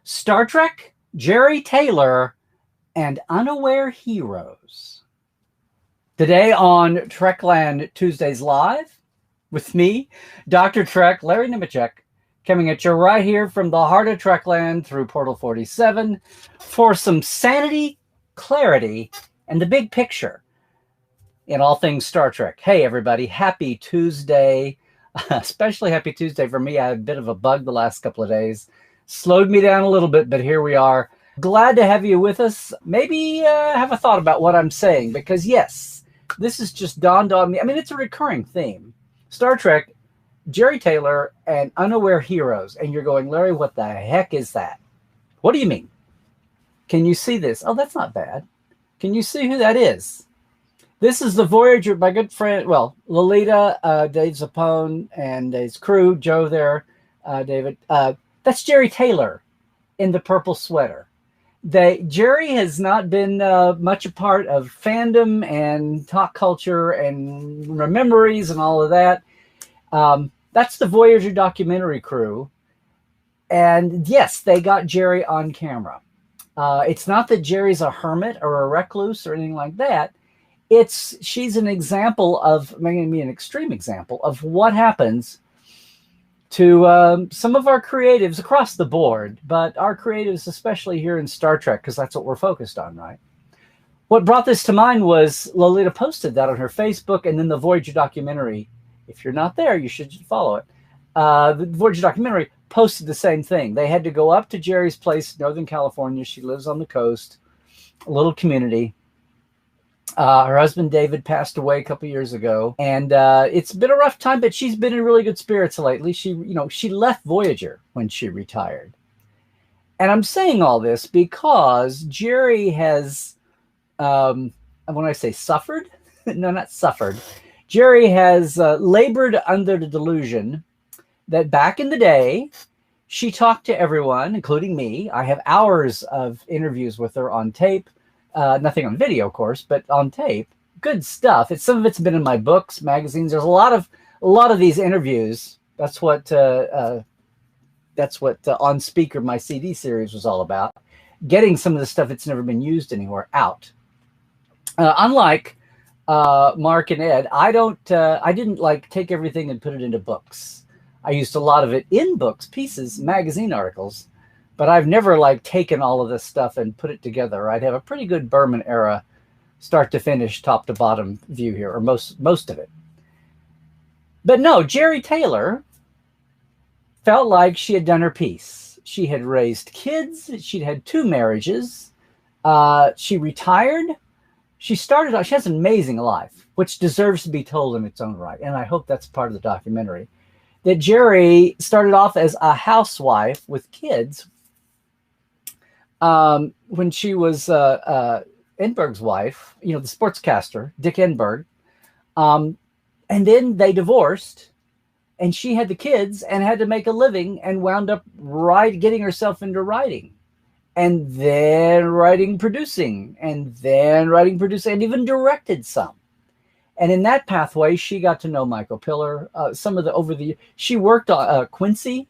Star Trek, Jeri Taylor, and Unaware Heroes. Today on Trekland Tuesdays Live, with me, Dr. Trek, Larry Nemecek, coming at you right here from the heart of Trekland through Portal 47 for some sanity, clarity, and the big picture in all things Star Trek. Hey, everybody, happy Tuesday. Especially happy Tuesday for me. I had a bit of a bug the last couple of days. Slowed me down a little bit, but here we are. Glad to have you with us. Maybe have a thought about what I'm saying, because yes, this has just dawned on me. I mean, it's a recurring theme. Star Trek, Jeri Taylor, and Unaware Heroes. And you're going, Larry, what the heck is that? What do you mean? Can you see this? Oh, that's not bad. Can you see who that is? This is the Voyager, my good friend, well, Lolita, Dave Zappone, and his crew, Joe there, David. That's Jeri Taylor in the purple sweater. Jeri has not been much a part of fandom and talk culture and memories and all of that. That's the Voyager documentary crew. And yes, they got Jeri on camera. It's not that Jeri's a hermit or a recluse or anything like that. She's an example of, maybe an extreme example of what happens to some of our creatives across the board, but our creatives, especially here in Star Trek, because that's what we're focused on, right? What brought this to mind was Lolita posted that on her Facebook, and then the Voyager documentary. If you're not there, you should follow it. The Voyager documentary posted the same thing. They had to go up to Jeri's place in Northern California. She lives on the coast, a little community. Her husband, David, passed away a couple years ago, and it's been a rough time, but she's been in really good spirits lately. She left Voyager when she retired. And I'm saying all this because Jeri has, when I say suffered, no, not suffered. Jeri has labored under the delusion that back in the day, she talked to everyone, including me. I have hours of interviews with her on tape. Nothing on video, of course, but on tape. Good stuff. Some of it's been in my books, magazines. There's a lot of these interviews. That's what On Speaker, my CD series, was all about. Getting some of the stuff that's never been used anywhere out. Unlike Mark and Ed, I didn't like take everything and put it into books. I used a lot of it in books, pieces, magazine articles. But I've never taken all of this stuff and put it together. I'd have a pretty good Berman era, start to finish, top to bottom view here, or most of it. But no, Jeri Taylor felt like she had done her piece. She had raised kids. She'd had 2 marriages. She retired. She has an amazing life, which deserves to be told in its own right. And I hope that's part of the documentary. That Jeri started off as a housewife with kids. When she was Enberg's wife, the sportscaster, Dick Enberg. And then they divorced, and she had the kids and had to make a living and wound up getting herself into writing. And then producing, and and even directed some. And in that pathway, she got to know Michael Pillar. She worked on Quincy,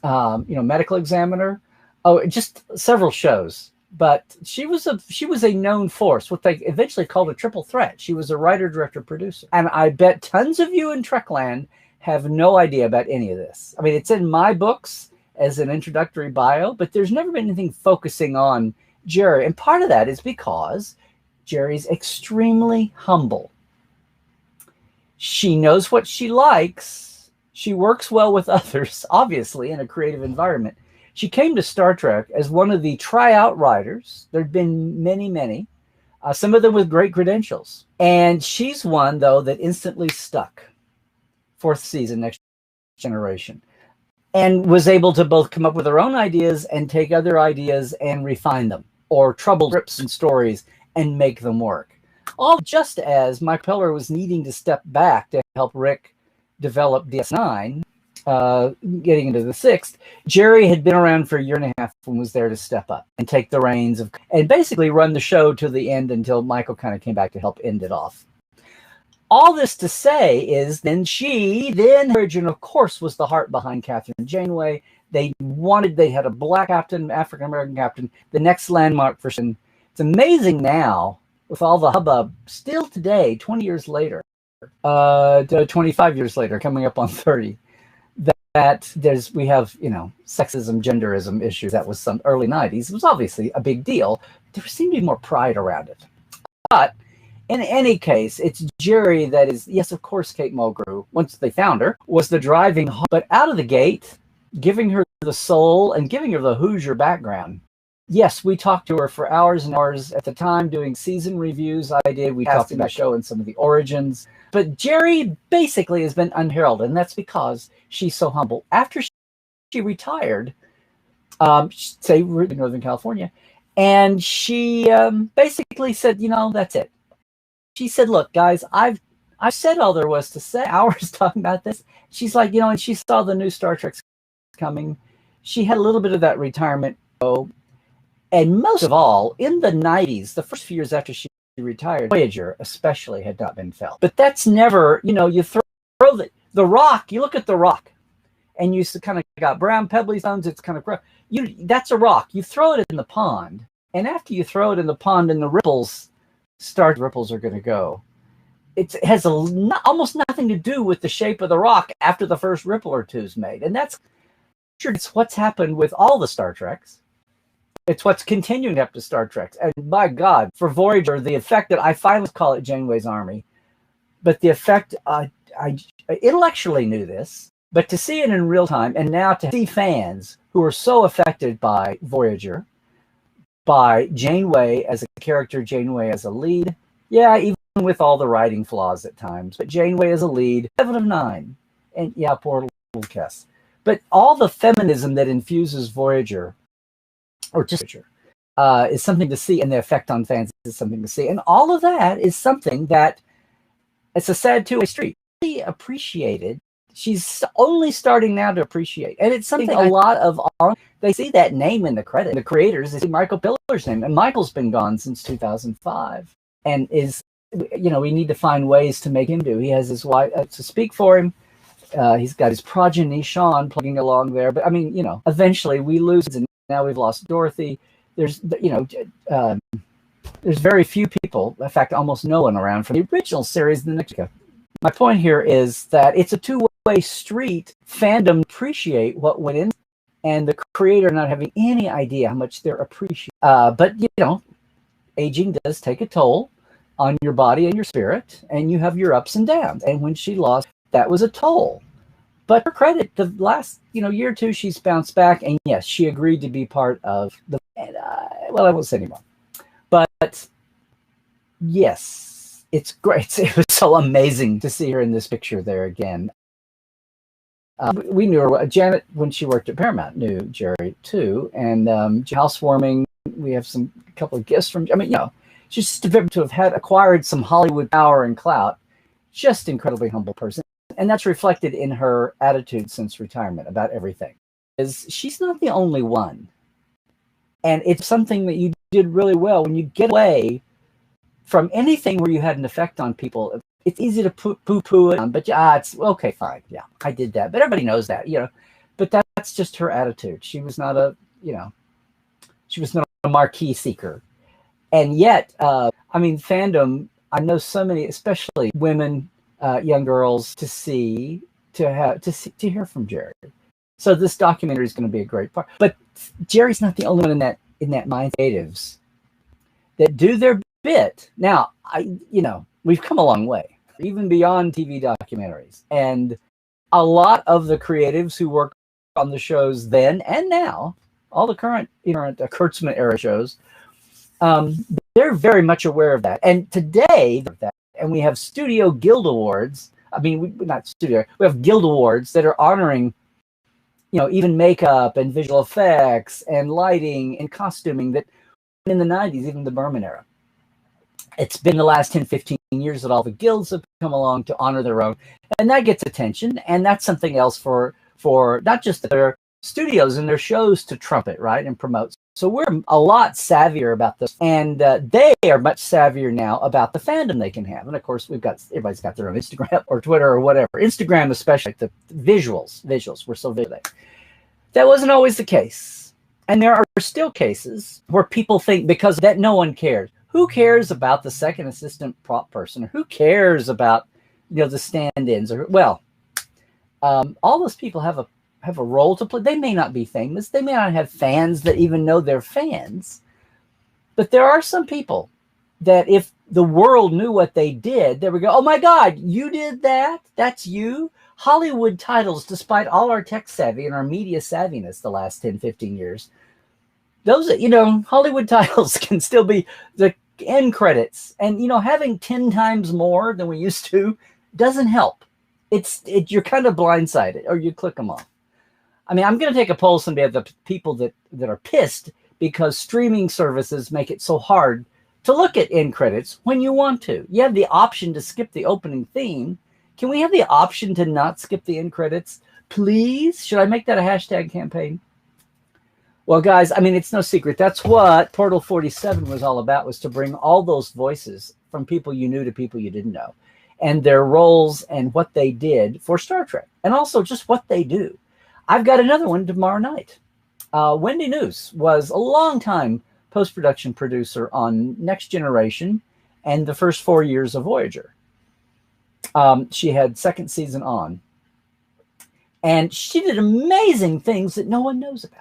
Medical Examiner. Oh, just several shows, but she was a known force, what they eventually called a triple threat. She was a writer, director, producer. And I bet tons of you in Trekland have no idea about any of this. I mean, it's in my books as an introductory bio, but there's never been anything focusing on Jeri. And part of that is because Jeri's extremely humble. She knows what she likes. She works well with others, obviously, in a creative environment. She came to Star Trek as one of the tryout writers. There'd been many, many, some of them with great credentials. And she's one, though, that instantly stuck. 4th season, Next Generation. And was able to both come up with her own ideas and take other ideas and refine them, or trouble scripts and stories and make them work. All just as Mike Pillar was needing to step back to help Rick develop DS9, getting into the 6th, Jeri had been around for a year and a half and was there to step up and take the reins and basically run the show to the end until Michael kind of came back to help end it off. All this to say is then her original, of course, was the heart behind Catherine Janeway. They had a black captain, African-American captain, the next landmark for Shin. It's amazing now with all the hubbub, still today, 20 years later, 25 years later, coming up on 30, that we have, sexism, genderism issues. That was some early 90s. It was obviously a big deal. There seemed to be more pride around it. But in any case, it's Jeri that is, yes, of course, Kate Mulgrew, once they found her, was the driving, but out of the gate, giving her the soul and giving her the Hoosier background. Yes, we talked to her for hours and hours at the time doing season reviews. We talked about the show and some of the origins. But Jeri basically has been unheralded, and that's because she's so humble. After she retired, say we're in Northern California, and she basically said, that's it. She said, look, guys, I've said all there was to say. Hours talking about this. She's like, and she saw the new Star Trek coming. She had a little bit of that retirement. And most of all, in the 90s, the first few years after she retired, Voyager especially had not been felt. But that's never, you throw the rock, you look at the rock, and you kind of got brown pebbly stones, it's kind of, that's a rock. You throw it in the pond, and after you throw it in the pond and the ripples are going to go. It has almost nothing to do with the shape of the rock after the first ripple or two is made. And it's what's happened with all the Star Treks. It's what's continuing up to Star Trek. And by God, for Voyager, the effect that I finally call it Janeway's Army, but the effect, I intellectually knew this, but to see it in real time, and now to see fans who are so affected by Voyager, by Janeway as a character, Janeway as a lead, yeah, even with all the writing flaws at times, but Janeway as a lead, 7 of 9, and yeah, poor little Kes. But all the feminism that infuses Voyager, or just is something to see, and the effect on fans is something to see. And all of that is something that, it's a sad two-way street. Really appreciated. She's only starting now to appreciate. And it's something a lot of they see that name in the credit. The creators, they see Michael Pillar's name. And Michael's been gone since 2005. And we need to find ways to make him do. He has his wife to speak for him. He's got his progeny, Sean, plugging along there. But eventually we lose, and now we've lost Dorothy. There's very few people, in fact, almost no one around from the original series. My point here is that it's a two-way street. Fandom appreciate what went in, and the creator not having any idea how much they're appreciating. But aging does take a toll on your body and your spirit, and you have your ups and downs. And when she lost, that was a toll. But her credit, the last year or two, she's bounced back, and yes, she agreed to be part of the. I won't say anymore. But yes, it's great. It was so amazing to see her in this picture there again. We knew her. Janet, when she worked at Paramount, knew Jeri too. And housewarming, we have a couple of gifts from. Just to have acquired some Hollywood power and clout. Just incredibly humble person. And that's reflected in her attitude since retirement about everything. She's not the only one. And it's something that you did really well. When you get away from anything where you had an effect on people, it's easy to poo-poo it, but it's okay, fine. Yeah, I did that. But everybody knows that, But that's just her attitude. She was not a marquee seeker. And yet, fandom, I know so many, especially women, young girls, to hear from Jeri. So this documentary is going to be a great part. But Jeri's not the only one in that mind natives that do their bit. Now, we've come a long way, even beyond TV documentaries. And a lot of the creatives who work on the shows then and now, all the current Kurtzman era shows, they're very much aware of that. And today, and we have Studio Guild Awards. We have Guild Awards that are honoring, even makeup and visual effects and lighting and costuming that in the 90s, even the Berman era. It's been the last 10, 15 years that all the guilds have come along to honor their own. And that gets attention. And that's something else for not just their studios and their shows to trumpet, right, and promote. So we're a lot savvier about this, and they are much savvier now about the fandom they can have. And of course, everybody's got their own Instagram or Twitter or whatever. Instagram, especially the visuals. We're so visual. That wasn't always the case. And there are still cases where people think because that no one cares. Who cares about the second assistant prop person? Or who cares about, the stand-ins? Or all those people have a role to play. They may not be famous. They may not have fans that even know they're fans. But there are some people that if the world knew what they did, they would go, oh my God, you did that? That's you? Hollywood titles, despite all our tech savvy and our media savviness the last 10, 15 years, those, Hollywood titles can still be the end credits. And, having 10 times more than we used to doesn't help. You're kind of blindsided, or you click them off. I mean, I'm going to take a poll someday of the people that are pissed because streaming services make it so hard to look at end credits when you want to. You have the option to skip the opening theme. Can we have the option to not skip the end credits? Please? Should I make that a hashtag campaign? Well, guys, I mean, it's no secret. That's what Portal 47 was all about, was to bring all those voices from people you knew to people you didn't know, and their roles and what they did for Star Trek, and also just what they do. I've got another one tomorrow night. Wendy News was a long-time post-production producer on Next Generation and the first 4 years of Voyager. She had second season on. And she did amazing things that no one knows about.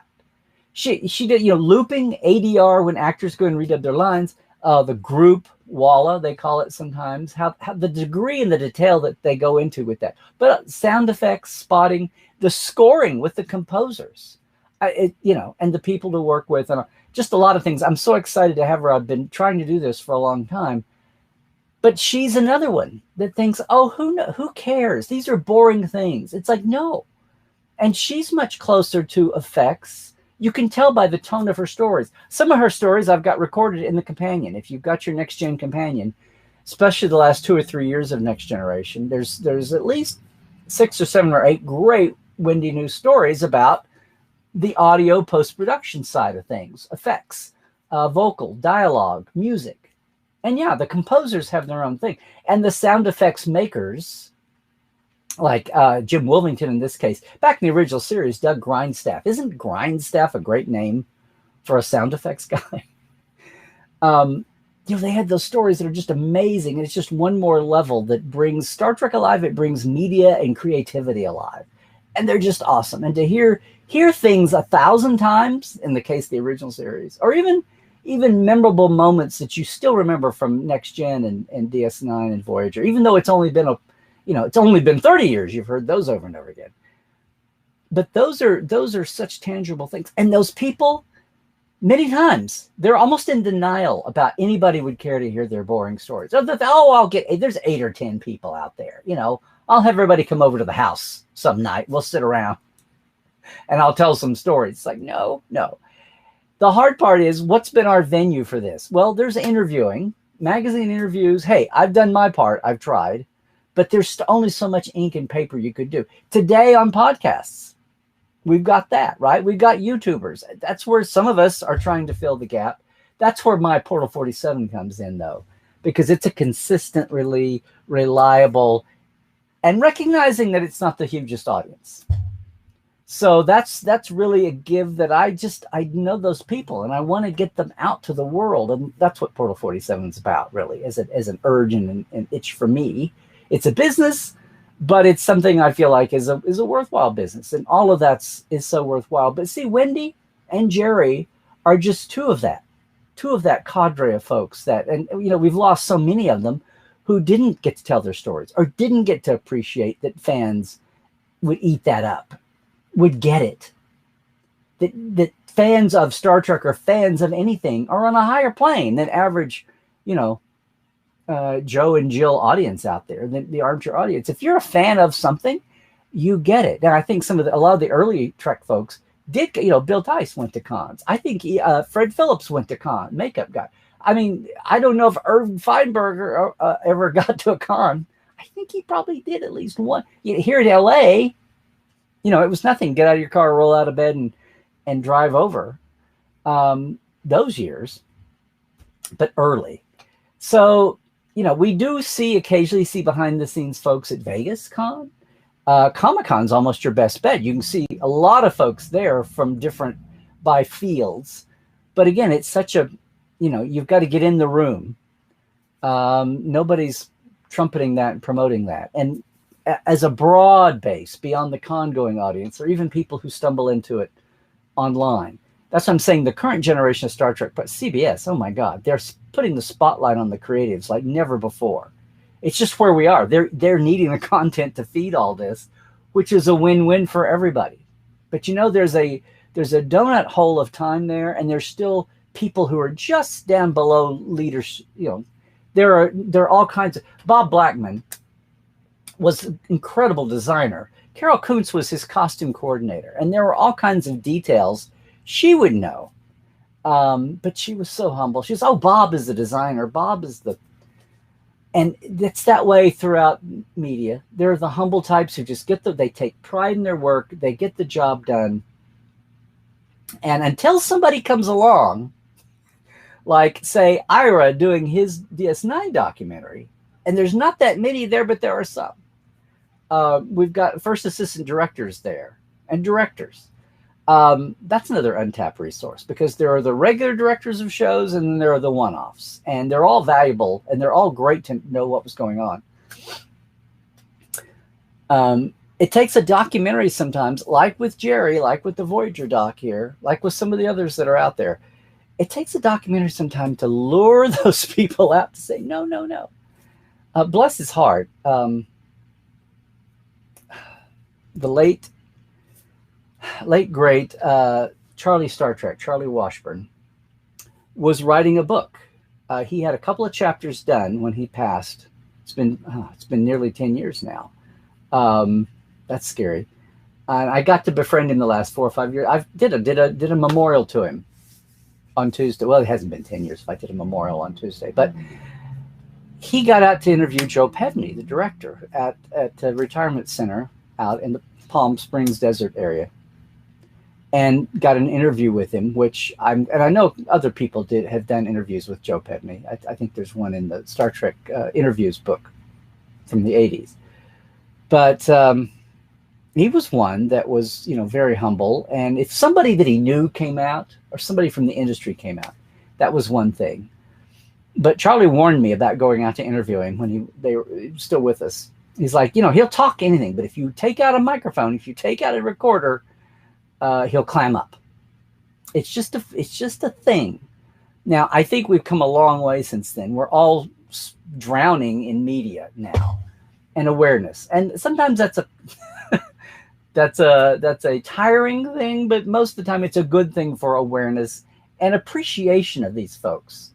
She did, looping ADR when actors go and redub their lines. The group Walla, they call it sometimes. How the degree and the detail that they go into with that. But sound effects, spotting, the scoring with the composers, and the people to work with, and just a lot of things. I'm so excited to have her. I've been trying to do this for a long time. But she's another one that thinks, oh, who cares? These are boring things. It's like, no. And she's much closer to effects. You can tell by the tone of her stories. Some of her stories I've got recorded in the companion. If you've got your Next Gen companion, especially the last 2 or 3 years of Next Generation, there's at least 6 or 7 or 8 great Wendy News stories about the audio post-production side of things, effects, vocal, dialogue, music. And yeah, the composers have their own thing. And the sound effects makers, like Jim Wilmington in this case, back in the original series, Doug Grindstaff. Isn't Grindstaff a great name for a sound effects guy? They had those stories that are just amazing. And it's just one more level that brings Star Trek alive. It brings media and creativity alive. And they're just awesome. And to hear things 1,000 times, in the case of the original series, or even memorable moments that you still remember from Next Gen and DS9 and Voyager, even though it's only been 30 years, you've heard those over and over again. But those are such tangible things. And those people, many times, they're almost in denial about anybody would care to hear their boring stories. There's 8 or 10 people out there, I'll have everybody come over to the house some night. We'll sit around and I'll tell some stories. It's like, no. The hard part is, what's been our venue for this? Well, there's interviewing, magazine interviews. Hey, I've done my part. I've tried. But there's only so much ink and paper you could do. Today on podcasts, we've got that, right? We've got YouTubers. That's where some of us are trying to fill the gap. That's where my Portal 47 comes in, though, because it's a consistently reliable, and recognizing that it's not the hugest audience. So that's really a give that I know those people, and I want to get them out to the world. And that's what Portal 47 is about, really, as an urge and an itch for me. It's a business, but it's something I feel like is a worthwhile business. And all of that is so worthwhile. But see, Wendy and Jeri are just two of that cadre of folks and we've lost so many of them who didn't get to tell their stories or didn't get to appreciate that fans would eat that up, would get it. That fans of Star Trek or fans of anything are on a higher plane than average, Joe and Jill audience out there, the armchair audience. If you're a fan of something, you get it. And I think a lot of the early Trek folks did, Bill Tice went to cons. I think Fred Phillips went to con, makeup guy. I mean, I don't know if Irv Feinberger ever got to a con. I think he probably did at least one. Here in LA, it was nothing. Get out of your car, roll out of bed, and drive over. Those years, but early. So, we do occasionally see behind the scenes folks at Vegas Con Comic-Con's almost your best bet. You can see a lot of folks there from different by fields. But again, it's such a, you've got to get in the room. Nobody's trumpeting that and promoting that. And as a broad base beyond the con-going audience, or even people who stumble into it online. That's what I'm saying. The current generation of Star Trek, but CBS, oh my God, they're putting the spotlight on the creatives like never before. It's just where we are. They're needing the content to feed all this, which is a win-win for everybody. But there's a donut hole of time there, and there's still people who are just down below leaders. There are all kinds of. Bob Blackman was an incredible designer. Carol Kuntz was his costume coordinator, and there were all kinds of details she would know. But she was so humble. She was, oh, Bob is the designer. Bob is the. And it's that way throughout media. There are the humble types who just they take pride in their work. They get the job done. And until somebody comes along, like, say, Ira doing his DS9 documentary, and there's not that many there, but there are some. We've got first assistant directors there and directors. That's another untapped resource, because there are the regular directors of shows and then there are the one-offs, and they're all valuable and they're all great to know what was going on. It takes a documentary sometimes, like with Jeri, like with the Voyager doc here, like with some of the others that are out there. It takes a documentary sometime to lure those people out to say, no, no, no. Bless his heart. The late great Charlie Star Trek, Charlie Washburn, was writing a book. He had a couple of chapters done when he passed. It's been nearly 10 years now. That's scary. And I got to befriend him the last 4 or 5 years. I did a memorial to him on Tuesday. Well, it hasn't been 10 years if I did a memorial on Tuesday, but he got out to interview Joe Pevney, the director, at a retirement center out in the Palm Springs desert area, and got an interview with him, and I know other people have done interviews with Joe Pevney. I think there's one in the Star Trek interviews book from the 80s. But he was one that was, very humble. And if somebody that he knew came out, or somebody from the industry came out, that was one thing. But Charlie warned me about going out to interview him when they were still with us. He's like, he'll talk anything, but if you take out a microphone, if you take out a recorder, he'll clam up. It's just a thing. Now, I think we've come a long way since then. We're all drowning in media now and awareness. And sometimes that's a tiring thing, but most of the time it's a good thing for awareness and appreciation of these folks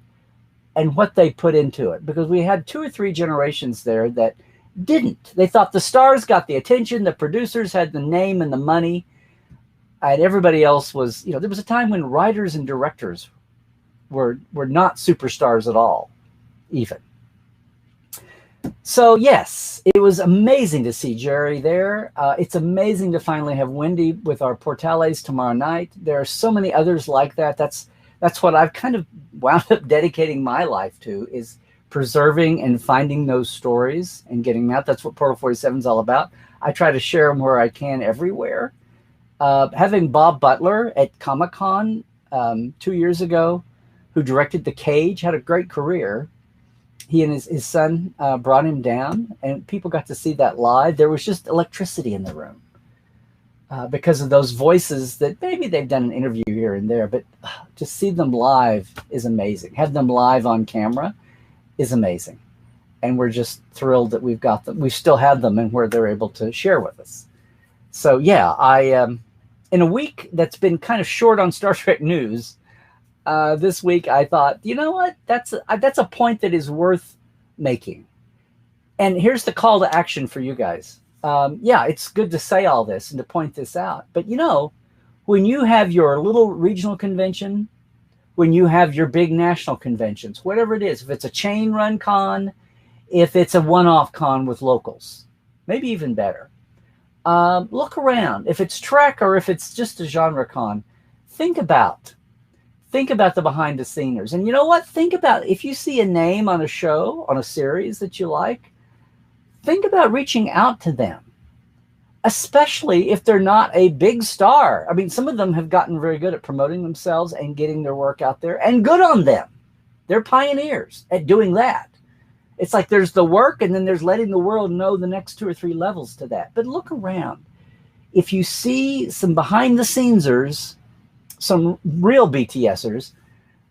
and what they put into it. Because we had 2 or 3 generations there that didn't. They thought the stars got the attention, the producers had the name and the money, and everybody else was, there was a time when writers and directors were not superstars at all, even. So yes, it was amazing to see Jeri there. It's amazing to finally have Wendy with our Portales tomorrow night. There are so many others like that. That's what I've kind of wound up dedicating my life to, is preserving and finding those stories and getting them out. That's what Portal 47 is all about. I try to share them where I can everywhere. Having Bob Butler at Comic-Con 2 years ago, who directed The Cage, had a great career. He and his son brought him down, and people got to see that live. There was just electricity in the room because of those voices that maybe they've done an interview here and there, but to see them live is amazing. Have them live on camera is amazing. And we're just thrilled that we've got them. We still have them and where they're able to share with us. So yeah, in a week that's been kind of short on Star Trek news, this week I thought, you know what? That's a point that is worth making. And here's the call to action for you guys. Yeah, it's good to say all this and to point this out. But when you have your little regional convention, when you have your big national conventions, whatever it is, if it's a chain run con, if it's a one-off con with locals, maybe even better. Look around. If it's Trek or if it's just a genre con, think about the behind the sceners. And you know what? Think about if you see a name on a show, on a series that you like, think about reaching out to them. especially if they're not a big star. I mean, some of them have gotten very good at promoting themselves and getting their work out there, and good on them. They're pioneers at doing that. It's like there's the work, and then there's letting the world know the next 2 or 3 levels to that. But look around. If you see some behind the scenesers, some real BTSers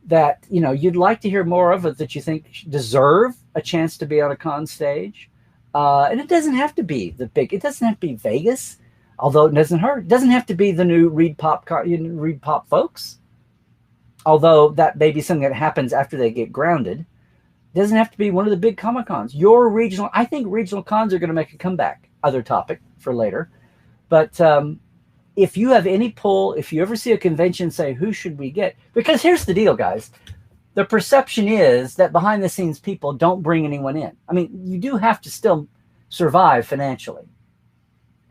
that, you know, you'd like to hear more of it, that you think deserve a chance to be on a con stage. And it doesn't have to be the big, it doesn't have to be Vegas, although it doesn't hurt. It doesn't have to be the new Reed Pop folks, although that may be something that happens after they get grounded. It doesn't have to be one of the big Comic Cons. Your regional, I think regional cons are going to make a comeback. Other topic for later. But if you have any pull, if you ever see a convention, say, who should we get? Because here's the deal, guys. The perception is that behind the scenes people don't bring anyone in. I mean, you do have to still survive financially.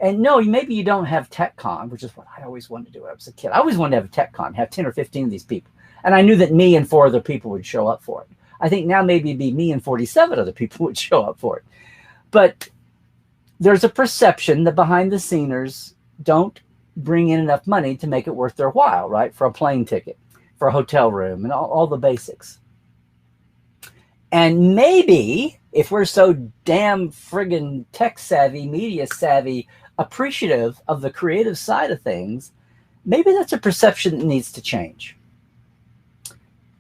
And no, maybe you don't have TechCon, which is what I always wanted to do when I was a kid. I always wanted to have a TechCon, have 10 or 15 of these people. And I knew that me and 4 other people would show up for it. I think now maybe it'd be me and 47 other people would show up for it. But there's a perception that behind the sceners don't bring in enough money to make it worth their while, right? For a plane ticket, for a hotel room, and all the basics. And maybe if we're so damn friggin' tech savvy, media savvy, appreciative of the creative side of things, maybe that's a perception that needs to change.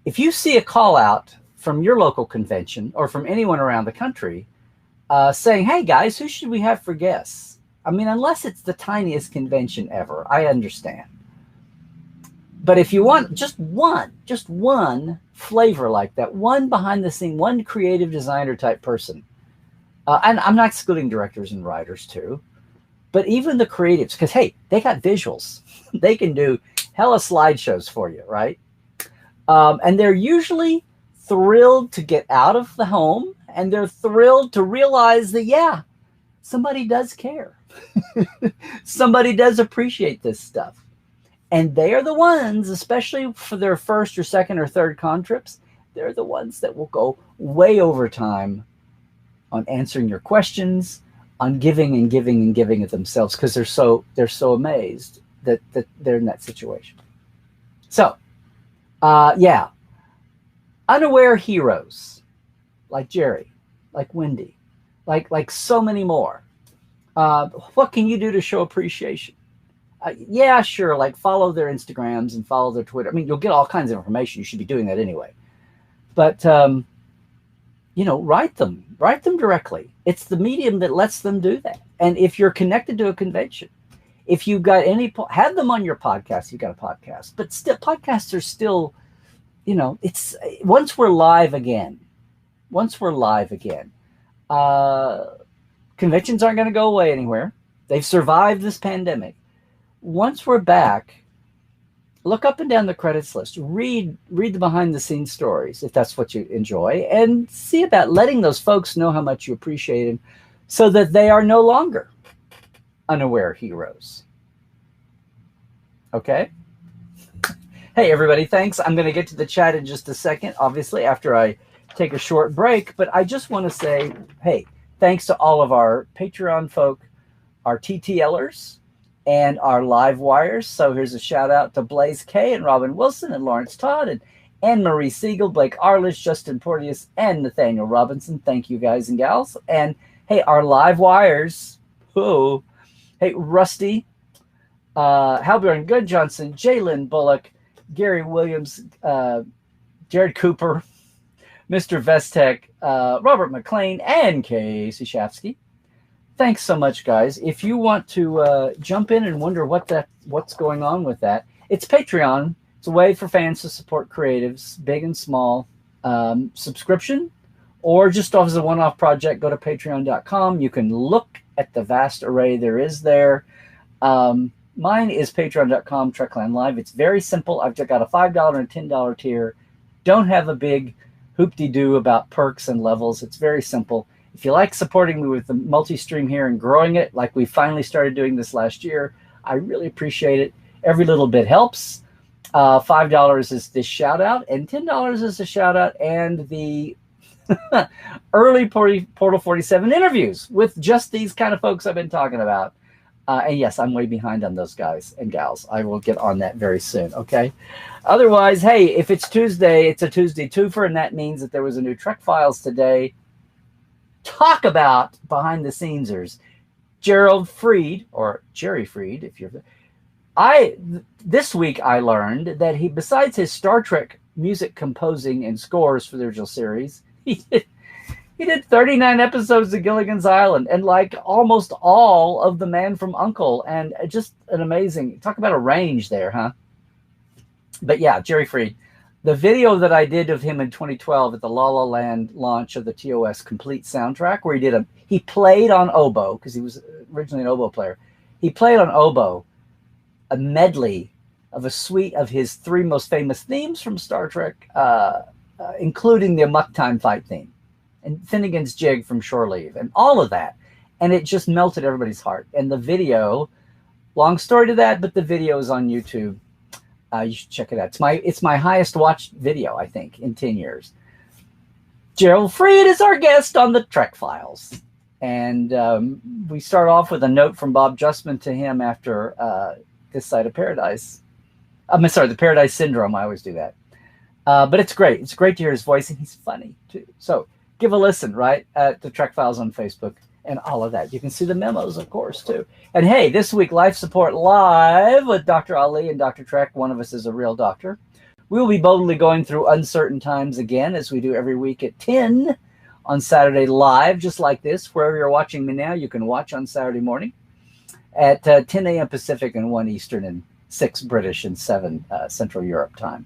If you see a call out from your local convention or from anyone around the country saying, hey guys, who should we have for guests? I mean, unless it's the tiniest convention ever, I understand. But if you want just one flavor like that, one behind the scene, one creative designer type person, and I'm not excluding directors and writers too, but even the creatives, because hey, they got visuals. They can do hella slideshows for you, right? And they're usually thrilled to get out of the home, and they're thrilled to realize that, yeah, somebody does care. Somebody does appreciate this stuff. And they are the ones, especially for their first or second or third con trips, they're the ones that will go way over time on answering your questions, on giving and giving and giving of themselves, because they're so amazed that they're in that situation. So, yeah, unaware heroes like Jeri, like Wendy, like so many more. What can you do to show appreciation? Yeah, sure. Like follow their Instagrams and follow their Twitter. I mean, you'll get all kinds of information. You should be doing that anyway. But, you know, write them directly. It's the medium that lets them do that. And if you're connected to a convention, if you've got any, have them on your podcast. You've got a podcast, but still podcasts are still, you know, it's once we're live again, conventions aren't going to go away anywhere. They've survived this pandemic. Once we're back, look up and down the credits list. Read the behind the scenes stories if that's what you enjoy, and see about letting those folks know how much you appreciate them, so that they are no longer unaware heroes. Okay. Hey everybody, thanks. I'm going to get to the chat in just a second, obviously after I take a short break, but I just want to say, hey, thanks to all of our Patreon folk, our TTLers, and our live wires. So here's a shout out to Blaze K and Robin Wilson and Lawrence Todd and Anne-Marie Siegel, Blake Arlish, Justin Porteous, and Nathaniel Robinson. Thank you guys and gals. And hey, our live wires. Who? Hey, Rusty, Halbjorn Good Johnson, Jalen Bullock, Gary Williams, Jared Cooper, Mr. Vestek, Robert McLean, and Casey Shafsky. Thanks so much, guys. If you want to jump in and wonder what's going on with that, it's Patreon. It's a way for fans to support creatives, big and small. Subscription, or just as a one-off project, go to patreon.com. You can look at the vast array there is there. Mine is patreon.com, Trekland Live. It's very simple. I've got a $5 and a $10 tier. Don't have a big hoop-de-doo about perks and levels. It's very simple. If you like supporting me with the multi-stream here and growing it, like we finally started doing this last year, I really appreciate it. Every little bit helps. $5 is this shout out, and $10 is a shout out, and the early Portal 47 interviews with just these kind of folks I've been talking about. And yes, I'm way behind on those guys and gals. I will get on that very soon, okay? Otherwise, hey, if it's Tuesday, it's a Tuesday twofer, and that means that there was a new Trek Files today. Talk about behind the scenesers. Gerald Freed, or Jeri Freed, if you're... This week I learned that he, besides his Star Trek music composing and scores for the original series, he did 39 episodes of Gilligan's Island and like almost all of The Man from U.N.C.L.E. and just an amazing, talk about a range there, huh? But yeah, Jeri Freed. The video that I did of him in 2012 at the La La Land launch of the TOS complete soundtrack, where he played on oboe, because he was originally an oboe player. He played on oboe a medley of a suite of his 3 most famous themes from Star Trek, including the Amok Time fight theme and Finnegan's Jig from Shore Leave and all of that. And it just melted everybody's heart. And the video, long story to that, but the video is on YouTube. You should check it out. It's my highest watched video, I think, in 10 years. Gerald Freed is our guest on the Trek Files. And we start off with a note from Bob Justman to him after This Side of Paradise. I'm sorry, the Paradise Syndrome. I always do that. But it's great. It's great to hear his voice, and he's funny, too. So give a listen, right, at the Trek Files on Facebook and all of that. You can see the memos, of course, too. And hey, this week, Life Support Live with Dr. Ali and Dr. Trek. One of us is a real doctor. We will be boldly going through uncertain times again, as we do every week at 10 on Saturday live, just like this. Wherever you're watching me now, you can watch on Saturday morning at 10 a.m. Pacific and 1 Eastern and 6 British and 7 Central Europe time.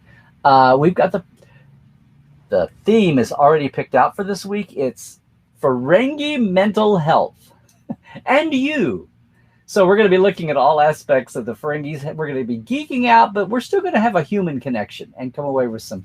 We've got the theme is already picked out for this week. It's Ferengi mental health and you. So we're going to be looking at all aspects of the Ferengis. We're going to be geeking out, but we're still going to have a human connection and come away with some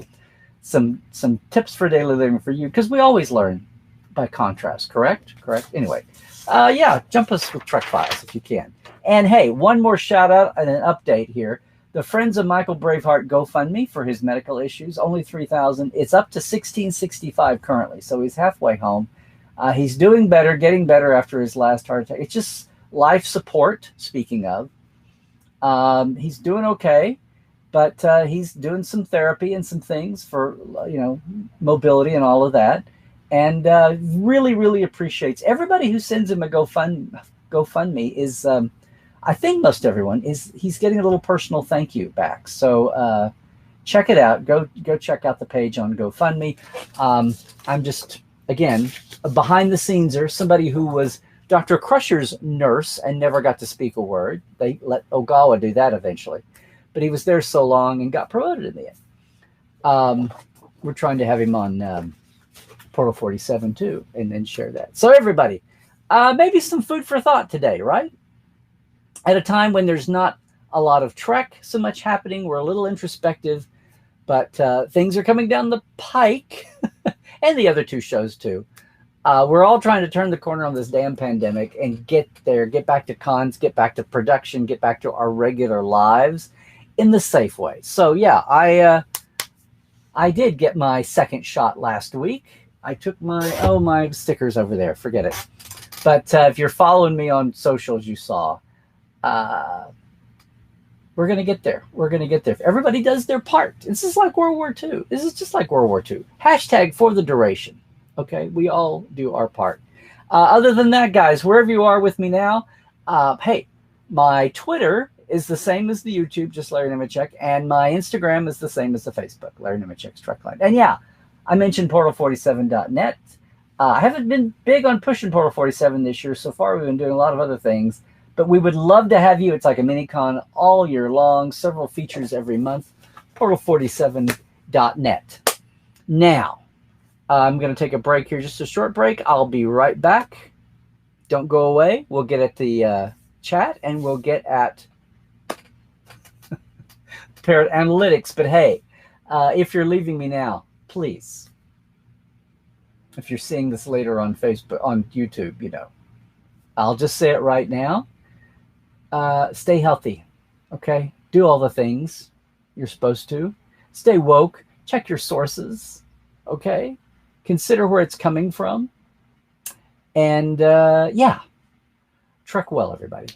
tips for daily living for you, because we always learn by contrast. Correct? Anyway, yeah, jump us with Trek Files if you can. And hey, one more shout out and an update here. The Friends of Michael Braveheart GoFundMe for his medical issues, only $3,000. It's up to $1,665 currently, so he's halfway home. He's doing better, getting better after his last heart attack. It's just life support, speaking of. He's doing okay, but he's doing some therapy and some things for, mobility and all of that. And really, really appreciates everybody who sends him a GoFundMe is... I think most everyone he's getting a little personal thank you back. So check it out. Go check out the page on GoFundMe. I'm just, again, a behind the scenes-er, somebody who was Dr. Crusher's nurse and never got to speak a word. They let Ogawa do that eventually. But he was there so long and got promoted in the end. We're trying to have him on Portal 47 too, and then share that. So everybody, maybe some food for thought today, right? At a time when there's not a lot of Trek so much happening, we're a little introspective, but things are coming down the pike, and the other 2 shows too. We're all trying to turn the corner on this damn pandemic and get there, get back to cons, get back to production, get back to our regular lives in the safe way. So yeah, I did get my second shot last week. I took my stickers over there, forget it. But if you're following me on socials, you saw. We're going to get there. We're going to get there. If everybody does their part. This is like World War II. This is just like World War II. Hashtag for the duration. Okay? We all do our part. Other than that, guys, wherever you are with me now, hey, my Twitter is the same as the YouTube, just Larry Nemecek, and my Instagram is the same as the Facebook, Larry Nemecek's Trekland. And yeah, I mentioned portal47.net. I haven't been big on pushing Portal 47 this year. So far, we've been doing a lot of other things. But we would love to have you. It's like a mini-con all year long, several features every month, portal47.net. Now, I'm going to take a break here, just a short break. I'll be right back. Don't go away. We'll get at the chat, and we'll get at Parrot Analytics. But hey, if you're leaving me now, please, if you're seeing this later on Facebook, on YouTube, I'll just say it right now. Stay healthy, okay? Do all the things you're supposed to. Stay woke. Check your sources, okay? Consider where it's coming from. And, yeah, trek well, everybody.